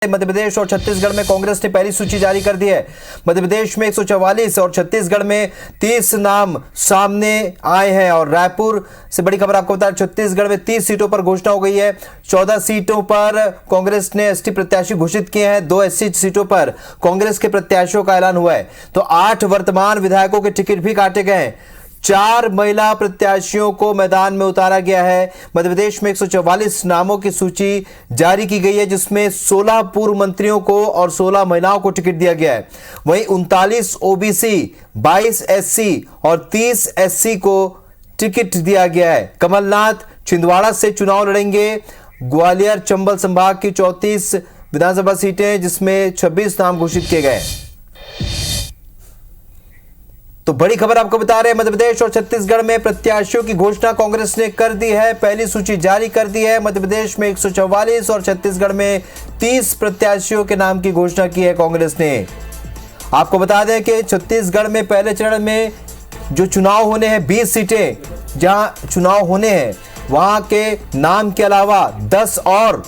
मध्य प्रदेश और छत्तीसगढ़ में कांग्रेस ने पहली सूची जारी कर दी है। मध्य प्रदेश में 144 और छत्तीसगढ़ में 30 नाम सामने आए हैं। और रायपुर से बड़ी खबर आपको बता, छत्तीसगढ़ में 30 सीटों पर घोषणा हो गई है। 14 सीटों पर कांग्रेस ने एसटी प्रत्याशी घोषित किए हैं। 2 एससी सीटों पर कांग्रेस के प्रत्याशियों का ऐलान हुआ है। तो 8 वर्तमान विधायकों के टिकट भी काटे गए हैं। 4 महिला प्रत्याशियों को मैदान में उतारा गया है। मध्य प्रदेश में 144 नामों की सूची जारी की गई है, जिसमें 16 पूर्व मंत्रियों को और 16 महिलाओं को टिकट दिया गया है। वहीं 39 ओबीसी, 22 एससी और 30 एससी को टिकट दिया गया है। कमलनाथ छिंदवाड़ा से चुनाव लड़ेंगे। ग्वालियर चंबल संभाग की 34 विधानसभा सीटें, जिसमें 26 नाम घोषित किए गए। तो बड़ी खबर आपको बता रहे हैं, मध्य प्रदेश और छत्तीसगढ़ में प्रत्याशियों की घोषणा कांग्रेस ने कर दी है। पहली सूची जारी कर दी है। मध्य प्रदेश में 144 और छत्तीसगढ़ में 30 प्रत्याशियों के नाम की घोषणा की है कांग्रेस ने। आपको बता दें कि छत्तीसगढ़ में पहले चरण में जो चुनाव होने हैं, 20 सीटें जहां चुनाव होने हैं, वहां के नाम के अलावा 10 और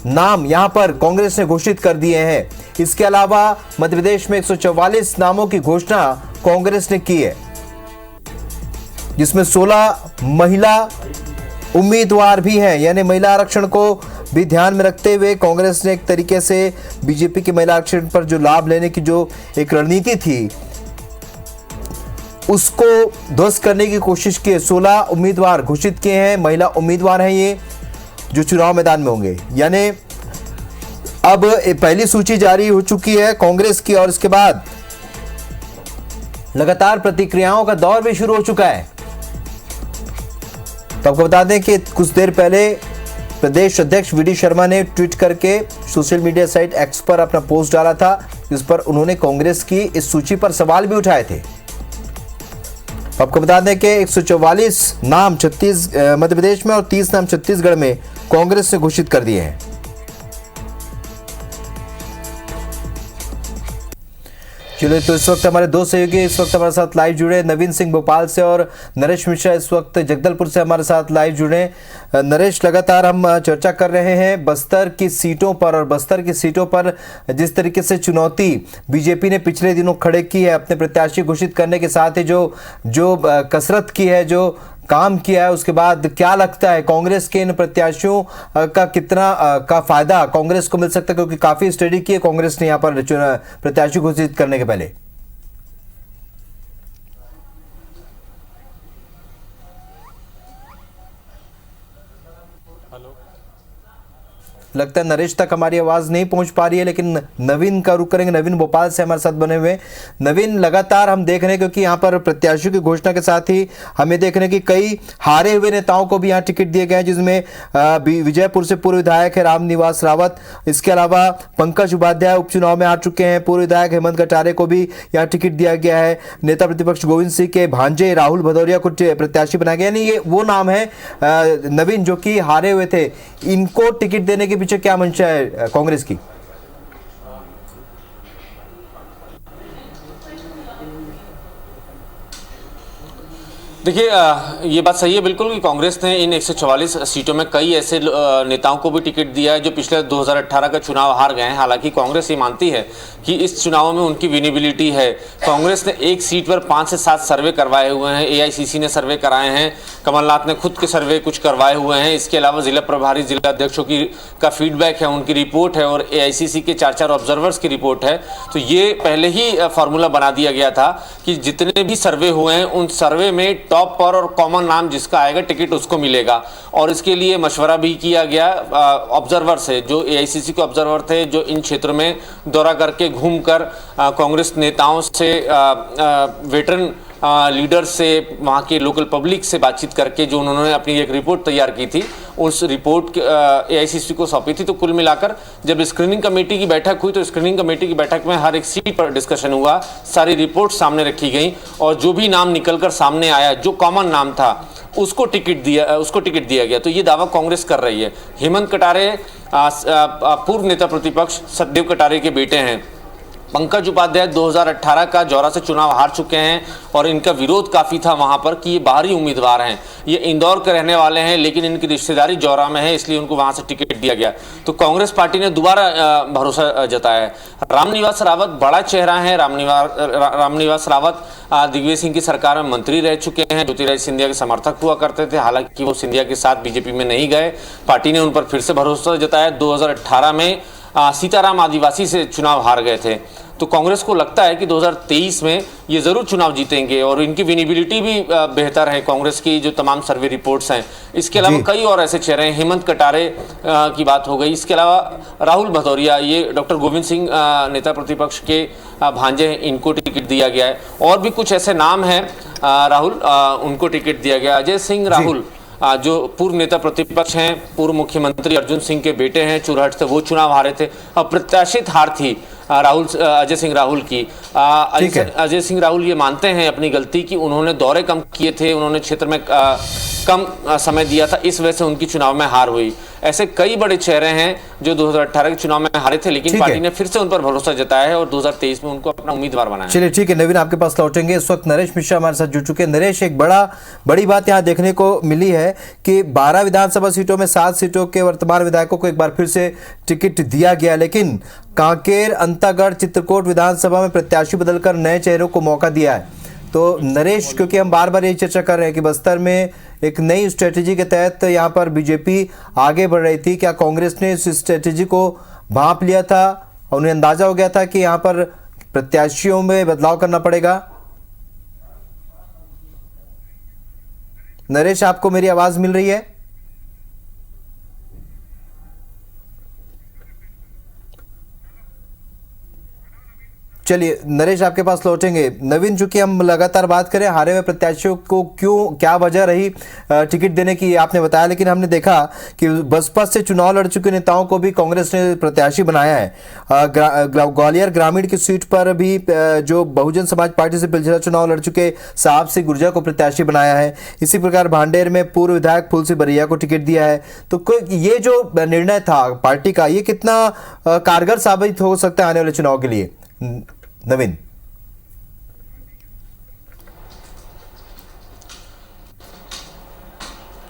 नाम यहां पर कांग्रेस ने घोषित कर दिए हैं। इसके अलावा मध्य प्रदेश में 144 नामों की घोषणा कांग्रेस ने की है, जिसमें 16 महिला उम्मीदवार भी हैं। यानी महिला आरक्षण को भी ध्यान में रखते हुए कांग्रेस ने एक तरीके से बीजेपी के महिला आरक्षण पर जो लाभ लेने की जो एक रणनीति थी, उसको ध्वस्त करने की कोशिश की है। 16 उम्मीदवार घोषित किए हैं, महिला उम्मीदवार हैं ये, जो चुनाव मैदान में होंगे। यानी अब पहली सूची जारी हो चुकी है कांग्रेस की, और इसके बाद लगातार प्रतिक्रियाओं का दौर भी शुरू हो चुका है। तो आपको बता दें कि कुछ देर पहले प्रदेश अध्यक्ष वीडी शर्मा ने ट्वीट करके सोशल मीडिया साइट एक्स पर अपना पोस्ट डाला था, जिस पर उन्होंने कांग्रेस की इस सूची पर सवाल भी उठाए थे। आपको बता दें कि 144 नाम मध्य प्रदेश में और 30 नाम छत्तीसगढ़ में कांग्रेस ने घोषित कर दिए हैं। चलिए, तो इस वक्त हमारे 2 सहयोगी इस वक्त हमारे साथ लाइव जुड़े, नवीन सिंह भोपाल से और नरेश मिश्रा इस वक्त जगदलपुर से हमारे साथ लाइव जुड़े। नरेश, लगातार हम चर्चा कर रहे हैं बस्तर की सीटों पर, और बस्तर की सीटों पर जिस तरीके से चुनौती बीजेपी ने पिछले दिनों खड़े की है अपने प्रत्याशी घोषित करने के साथ ही जो कसरत की है, जो काम किया है, उसके बाद क्या लगता है कांग्रेस के इन प्रत्याशियों का कितना का फायदा कांग्रेस को मिल सकता है? क्योंकि काफी स्टडी की है कांग्रेस ने यहाँ पर प्रत्याशी घोषित करने के पहले। लगता है नरेश तक हमारी आवाज नहीं पहुंच पा रही है, लेकिन नवीन का रुख करेंगे। नवीन भोपाल से हमारे साथ बने हुए। नवीन, लगातार हम देख रहे हैं, क्योंकि यहाँ पर प्रत्याशियों की घोषणा के साथ ही हमें देख रहे हैं कि कई हारे हुए नेताओं को भी यहाँ टिकट दिए गए हैं, जिसमें विजयपुर से पूर्व विधायक है रामनिवास रावत। इसके अलावा पंकज उपाध्याय उपचुनाव में आ चुके हैं। पूर्व विधायक हेमंत कटारे को भी यहाँ टिकट दिया गया है। नेता प्रतिपक्ष गोविंद सिंह के भांजे राहुल भदौरिया को प्रत्याशी बनाया गया। यानी ये वो नाम है नवीन जो कि हारे हुए थे। इनको टिकट देने के पीछे क्या मंशा है कांग्रेस की? देखिए, ये बात सही है बिल्कुल कि कांग्रेस ने इन 144 सीटों में कई ऐसे नेताओं को भी टिकट दिया है जो पिछले 2018 का चुनाव हार गए हैं। हालांकि कांग्रेस ये मानती है कि इस चुनाव में उनकी विनेबिलिटी है। कांग्रेस ने एक सीट पर 5 से 7 सर्वे करवाए हुए हैं। एआईसीसी ने सर्वे कराए हैं, कमलनाथ ने खुद के सर्वे कुछ करवाए हुए हैं। इसके अलावा जिला प्रभारी जिला अध्यक्षों का फीडबैक है, उनकी रिपोर्ट है, और एआईसीसी के 4 ऑब्जर्वर्स की रिपोर्ट है। तो ये पहले ही फॉर्मूला बना दिया गया था कि जितने भी सर्वे हुए हैं उन सर्वे में टॉप पर और कॉमन नाम जिसका आएगा टिकट उसको मिलेगा। और इसके लिए मशवरा भी किया गया ऑब्जर्वर से, जो एआईसीसी के ऑब्जर्वर थे, जो इन क्षेत्रों में दौरा करके घूमकर कांग्रेस नेताओं से, वेटरन लीडर से, वहाँ के लोकल पब्लिक से बातचीत करके जो उन्होंने अपनी एक रिपोर्ट तैयार की थी, उस रिपोर्ट एआईसीसी को सौंपी थी। तो कुल मिलाकर जब स्क्रीनिंग कमेटी की बैठक हुई तो स्क्रीनिंग कमेटी की बैठक में हर एक सीट पर डिस्कशन हुआ, सारी रिपोर्ट सामने रखी गई, और जो भी नाम निकलकर सामने आया, जो कॉमन नाम था, उसको टिकट दिया गया। तो ये दावा कांग्रेस कर रही है। हेमंत कटारे पूर्व नेता प्रतिपक्ष सतदेव कटारे के बेटे हैं। पंकज उपाध्याय 2018 का जौरा से चुनाव हार चुके हैं और इनका विरोध काफ़ी था वहाँ पर कि ये बाहरी उम्मीदवार हैं, ये इंदौर के रहने वाले हैं लेकिन इनकी रिश्तेदारी जौरा में है, इसलिए उनको वहाँ से टिकट दिया गया। तो कांग्रेस पार्टी ने दोबारा भरोसा जताया है। रामनिवास रावत बड़ा चेहरा है। रामनिवास रावत दिग्विजय सिंह की सरकार में मंत्री रह चुके हैं, ज्योतिरादित्य सिंधिया के समर्थक हुआ करते थे, हालांकि वो सिंधिया के साथ बीजेपी में नहीं गए। पार्टी ने उन पर फिर से भरोसा जताया। 2018 में सीताराम आदिवासी से चुनाव हार गए थे। तो कांग्रेस को लगता है कि 2023 में ये जरूर चुनाव जीतेंगे और इनकी विनिबिलिटी भी बेहतर है कांग्रेस की जो तमाम सर्वे रिपोर्ट्स हैं। इसके अलावा कई और ऐसे चेहरे हैं, हेमंत कटारे की बात हो गई, इसके अलावा राहुल भदौरिया, ये डॉक्टर गोविंद सिंह नेता प्रतिपक्ष के भांजे हैं, इनको टिकट दिया गया है। और भी कुछ ऐसे नाम हैं राहुल, उनको टिकट दिया गया। अजय सिंह राहुल जो पूर्व नेता प्रतिपक्ष हैं, पूर्व मुख्यमंत्री अर्जुन सिंह के बेटे हैं, चुरहट से वो चुनाव हारे थे। अप्रत्याशित हार थी अजय सिंह राहुल की। अजय सिंह राहुल ये मानते हैं अपनी गलती कि उन्होंने दौरे कम किए थे, उन्होंने क्षेत्र में कम समय दिया था, इस वजह से उनकी चुनाव में हार हुई। ऐसे कई बड़े चेहरे हैं जो 2018 के चुनाव में हारे थे, लेकिन पार्टी ने फिर से उन पर भरोसा जताया है और 2023 में उनको अपना उम्मीदवार बनाया। चलिए ठीक है नवीन, आपके पास लौटेंगे। इस वक्त नरेश मिश्रा हमारे साथ जुड़ चुके हैं। नरेश, एक बड़ी बात यहाँ देखने को मिली है कि 12 विधानसभा सीटों में 7 सीटों के वर्तमान विधायकों को एक बार फिर से टिकट दिया गया, लेकिन कांकेर, अंतागढ़, चित्रकूट विधानसभा में प्रत्याशी बदलकर नए चेहरों को मौका दिया है। तो नरेश, क्योंकि हम बार बार यही चर्चा कर रहे हैं कि बस्तर में एक नई स्ट्रेटेजी के तहत यहाँ पर बीजेपी आगे बढ़ रही थी, क्या कांग्रेस ने इस स्ट्रेटेजी को भांप लिया था और उन्हें अंदाजा हो गया था कि यहाँ पर प्रत्याशियों में बदलाव करना पड़ेगा? नरेश, आपको मेरी आवाज मिल रही है? चलिए नरेश, आपके पास लौटेंगे। नवीन, चूंकि हम लगातार बात करें हारे हुए प्रत्याशियों को क्या वजह रही टिकट देने की, आपने बताया, लेकिन हमने देखा कि बसपा से चुनाव लड़ चुके नेताओं को भी कांग्रेस ने प्रत्याशी बनाया है। ग्वालियर ग्रामीण की सीट पर भी जो बहुजन समाज पार्टी से पिछला चुनाव लड़ चुके साहब सिंह गुर्जर को प्रत्याशी बनाया है। इसी प्रकार भांडेर में पूर्व विधायक फूल सिंह बरैया को टिकट दिया है। तो ये जो निर्णय था पार्टी का, ये कितना कारगर साबित हो सकता है आने वाले चुनाव के लिए? नवीन,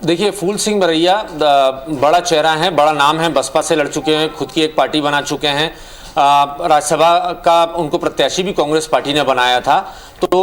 देखिए, फूल सिंह बरैया बड़ा चेहरा है, बड़ा नाम है, बसपा से लड़ चुके हैं, खुद की एक पार्टी बना चुके हैं। राज्यसभा का उनको प्रत्याशी भी कांग्रेस पार्टी ने बनाया था। तो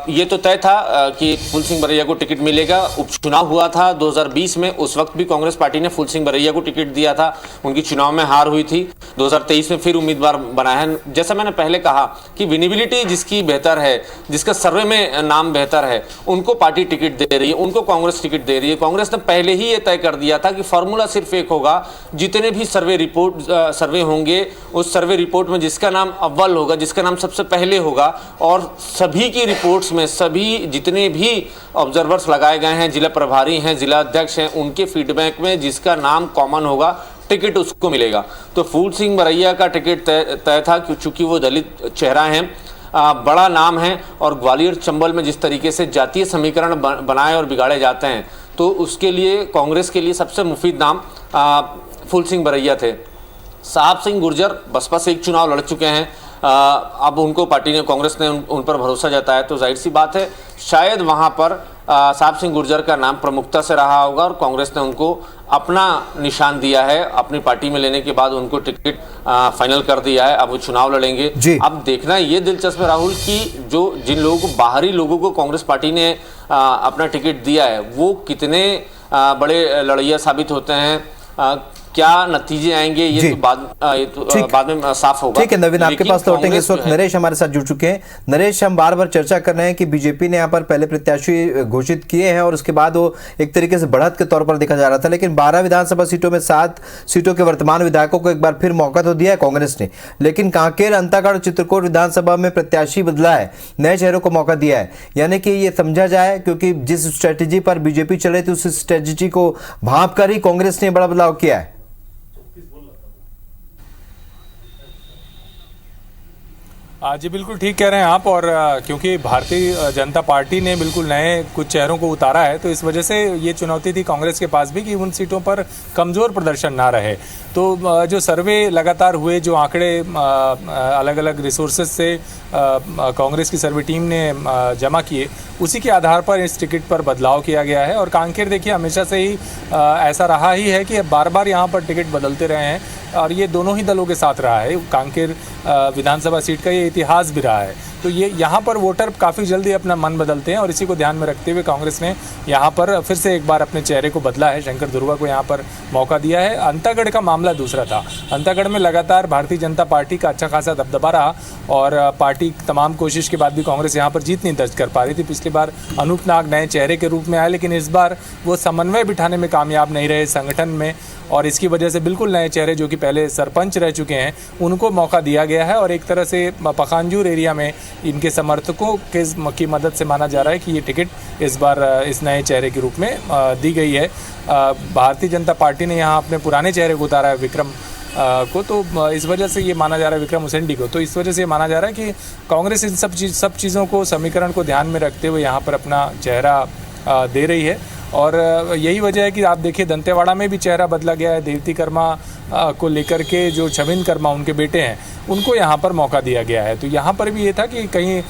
ये तो तय था कि फूल सिंह बरैया को टिकट मिलेगा। उपचुनाव हुआ था 2020 में, उस वक्त भी कांग्रेस पार्टी ने फूल सिंह बरैया को टिकट दिया था, उनकी चुनाव में हार हुई थी। 2023 में फिर उम्मीदवार बनाया है। जैसा मैंने पहले कहा कि विनिबिलिटी जिसकी बेहतर है, जिसका सर्वे में नाम बेहतर है, उनको पार्टी टिकट दे रही है, उनको कांग्रेस टिकट दे रही है। कांग्रेस ने पहले ही ये तय कर दिया था कि फॉर्मूला सिर्फ एक होगा, जितने भी सर्वे होंगे, उस सर्वे रिपोर्ट में जिसका नाम अव्वल होगा, जिसका नाम सबसे पहले होगा, और सभी की रिपोर्ट्स में सभी जितने भी ऑब्जर्वर्स लगाए गए हैं, जिला प्रभारी हैं, जिला अध्यक्ष हैं, उनके फीडबैक में जिसका नाम कॉमन होगा टिकट उसको मिलेगा। तो फूल सिंह बरैया का टिकट तय था, चूंकि वो दलित चेहरा है, बड़ा नाम है, और ग्वालियर चंबल में जिस तरीके से जातीय समीकरण बनाए और बिगाड़े जाते हैं, तो उसके लिए कांग्रेस के लिए सबसे मुफीद नाम फूल सिंह बरैया थे। साहब सिंह गुर्जर बसपा से एक चुनाव लड़ चुके हैं, अब उनको पार्टी ने, कांग्रेस ने उन पर भरोसा जताया, तो जाहिर सी बात है शायद वहां पर साहब सिंह गुर्जर का नाम प्रमुखता से रहा होगा और कांग्रेस ने उनको अपना निशान दिया है। अपनी पार्टी में लेने के बाद उनको टिकट फाइनल कर दिया है, अब वो चुनाव लड़ेंगे। अब देखना ये दिलचस्प है राहुल कि जिन लोगों को, बाहरी लोगों को कांग्रेस पार्टी ने अपना टिकट दिया है, वो कितने बड़े लड़ैया साबित होते हैं, क्या नतीजे आएंगे, ये तो बाद में साफ होगा। ठीक है नवीन, आपके पास लौटेंगे। इस वक्त नरेश हमारे साथ जुड़ चुके हैं। नरेश, हम बार बार चर्चा कर रहे हैं कि बीजेपी ने यहाँ पर पहले प्रत्याशी घोषित किए हैं और उसके बाद वो एक तरीके से बढ़त के तौर पर देखा जा रहा था, लेकिन 12 विधानसभा सीटों में 7 सीटों के वर्तमान विधायकों को एक बार फिर मौका तो दिया है कांग्रेस ने, लेकिन कांकेर, अंतागढ़ और चित्रकूट विधानसभा में प्रत्याशी बदला है, नए चेहरों को मौका दिया है। यानी कि ये समझा जाए, क्योंकि जिस स्ट्रेटेजी पर बीजेपी चल रही थी उस स्ट्रेटेजी को भांप कर ही कांग्रेस ने बड़ा बदलाव किया है। जी बिल्कुल ठीक कह रहे हैं आप। और क्योंकि भारतीय जनता पार्टी ने बिल्कुल नए कुछ चेहरों को उतारा है, तो इस वजह से ये चुनौती थी कांग्रेस के पास भी कि उन सीटों पर कमज़ोर प्रदर्शन ना रहे। तो जो सर्वे लगातार हुए, जो आंकड़े अलग अलग रिसोर्सेज से कांग्रेस की सर्वे टीम ने जमा किए, उसी के आधार पर इस टिकट पर बदलाव किया गया है। और कांकेर देखिए हमेशा से ही ऐसा रहा ही है कि बार बार यहाँ पर टिकट बदलते रहे हैं और ये दोनों ही दलों के साथ रहा है। कांकेर विधानसभा सीट का ये इतिहास भी रहा है। तो ये यहाँ पर वोटर काफ़ी जल्दी अपना मन बदलते हैं और इसी को ध्यान में रखते हुए कांग्रेस ने यहाँ पर फिर से एक बार अपने चेहरे को बदला है। शंकर दुर्वा को यहाँ पर मौका दिया है। अंतागढ़ का मामला दूसरा था। अंतागढ़ में लगातार भारतीय जनता पार्टी का अच्छा खासा दबदबा रहा और पार्टी तमाम कोशिश के बाद भी कांग्रेस यहाँ पर जीत नहीं दर्ज कर पा रही थी। पिछली बार अनूप नाग नए चेहरे के रूप में आए, लेकिन इस बार वो समन्वय बिठाने में कामयाब नहीं रहे संगठन में, और इसकी वजह से बिल्कुल नए चेहरे जो कि पहले सरपंच रह चुके हैं उनको मौका दिया गया है। और एक तरह से पखानजूर एरिया में इनके समर्थकों की मदद से माना जा रहा है कि ये टिकट इस बार इस नए चेहरे के रूप में दी गई है। भारतीय जनता पार्टी ने यहाँ अपने पुराने चेहरे को उतारा है, विक्रम को, तो इस वजह से ये माना जा रहा है, विक्रम उसेंडी को, तो इस वजह से ये माना जा रहा है कि कांग्रेस इन सब चीज़ों को, समीकरण को ध्यान में रखते हुए यहाँ पर अपना चेहरा दे रही है। और यही वजह है कि आप देखिए दंतेवाड़ा में भी चेहरा बदला गया है। देवती कर्मा को लेकर के जो छविन कर्मा उनके बेटे हैं उनको यहाँ पर मौका दिया गया है। तो यहाँ पर भी ये था कि कहीं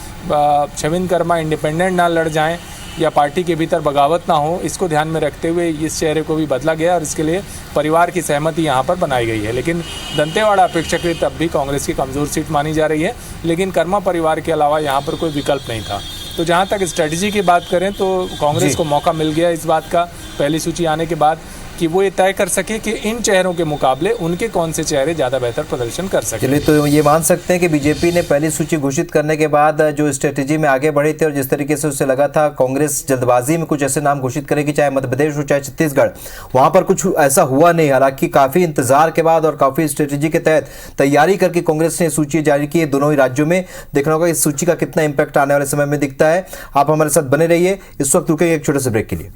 छविन कर्मा इंडिपेंडेंट ना लड़ जाएं या पार्टी के भीतर बगावत ना हो, इसको ध्यान में रखते हुए इस चेहरे को भी बदला गया और इसके लिए परिवार की सहमति यहाँ पर बनाई गई है। लेकिन दंतेवाड़ा अपेक्षाकृत अब भी कांग्रेस की कमज़ोर सीट मानी जा रही है, लेकिन कर्मा परिवार के अलावा यहाँ पर कोई विकल्प नहीं था। तो जहाँ तक स्ट्रेटजी की बात करें तो कांग्रेस को मौका मिल गया इस बात का पहली सूची आने के बाद कि वो ये तय कर सके कि इन चेहरों के मुकाबले उनके कौन से चेहरे ज़्यादा बेहतर प्रदर्शन कर सके। चलिए, तो ये मान सकते हैं कि बीजेपी ने पहली सूची घोषित करने के बाद जो स्ट्रेटेजी में आगे बढ़े थे और जिस तरीके से उसे लगा था कांग्रेस जल्दबाजी में कुछ ऐसे नाम घोषित करेगी, चाहे मध्य प्रदेश हो चाहे छत्तीसगढ़, वहां पर कुछ ऐसा हुआ नहीं। हालांकि काफी इंतजार के बाद और काफी स्ट्रेटेजी के तहत तैयारी करके कांग्रेस ने सूची जारी की है दोनों ही राज्यों में। देखना होगा इस सूची का कितना इंपैक्ट आने वाले समय में दिखता है। आप हमारे साथ बने रहिए। इस वक्त रुकेंगे एक छोटे से ब्रेक के लिए।